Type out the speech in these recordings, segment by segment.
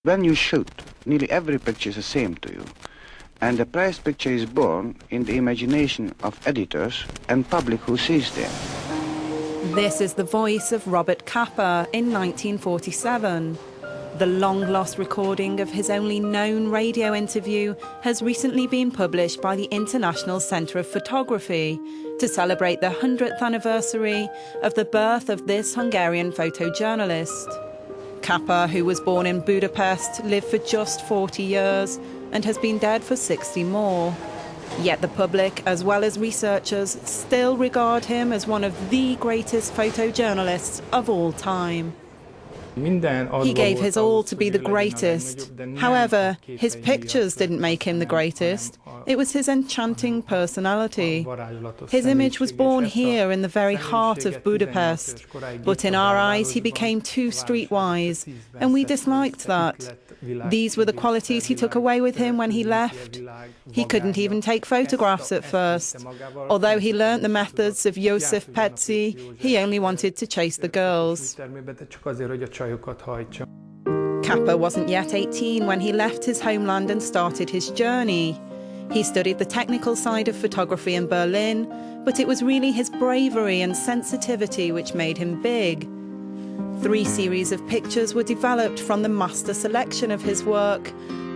When you shoot, nearly every picture is the same to you, and the prized picture is born in the imagination of editors and public who sees them. This is the voice of Robert Capa in 1947. The long-lost recording of his only known radio interview has recently been published by the International Centre of Photography to celebrate the 100th anniversary of the birth of this Hungarian photojournalist. Capa, who was born in Budapest, lived for just 40 years and has been dead for 60 more. Yet the public, as well as researchers, still regard him as one of the greatest photojournalists of all time. He gave his all to be the greatest. However, his pictures didn't make him the greatest. It was his enchanting personality. His image was born here in the very heart of Budapest. But in our eyes, he became too streetwise, and we disliked that. These were the qualities he took away with him when he left. He couldn't even take photographs at first. Although he learnt the methods of Joseph Petzi, he only wanted to chase the girls. Capa wasn't yet 18 when he left his homeland and started his journey. He studied the technical side of photography in Berlin, but it was really his bravery and sensitivity which made him big. 3 series of pictures were developed from the master selection of his work,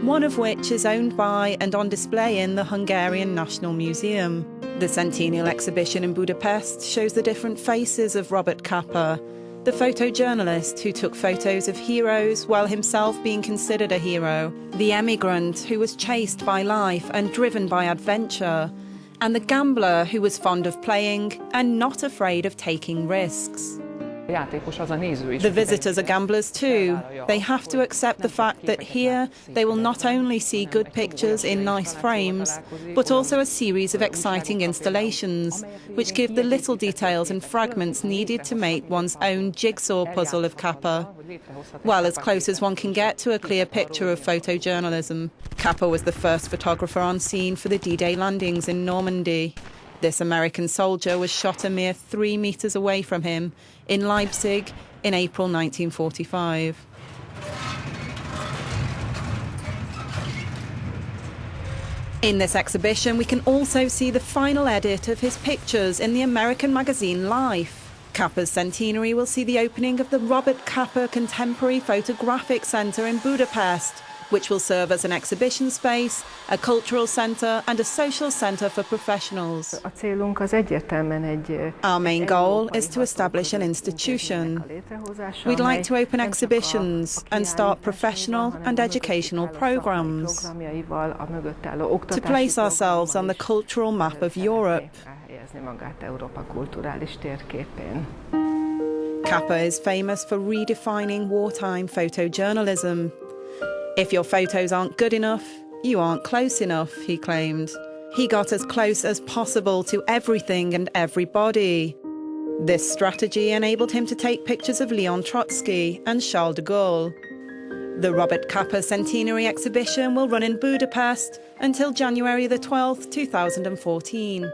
one of which is owned by and on display in the Hungarian National Museum. The Centennial exhibition in Budapest shows the different faces of Robert Capa, the photojournalist who took photos of heroes while himself being considered a hero, the emigrant who was chased by life and driven by adventure, and the gambler who was fond of playing and not afraid of taking risks. The visitors are gamblers too. They have to accept the fact that here they will not only see good pictures in nice frames, but also a series of exciting installations, which give the little details and fragments needed to make one's own jigsaw puzzle of Capa. Well, as close as one can get to a clear picture of photojournalism. Capa was the first photographer on scene for the D-Day landings in Normandy. This American soldier was shot a mere 3 meters away from him in Leipzig in April 1945. In this exhibition, we can also see the final edit of his pictures in the American magazine Life. Capa's centenary will see the opening of the Robert Capa Contemporary Photographic Centre in Budapest, which will serve as an exhibition space, a cultural centre and a social centre for professionals. Our main goal is to establish an institution. We'd like to open exhibitions and start professional and educational programmes to place ourselves on the cultural map of Europe. Capa is famous for redefining wartime photojournalism. If your photos aren't good enough, you aren't close enough, he claimed. He got as close as possible to everything and everybody. This strategy enabled him to take pictures of Leon Trotsky and Charles de Gaulle. The Robert Capa Centenary exhibition will run in Budapest until January the 12th, 2014.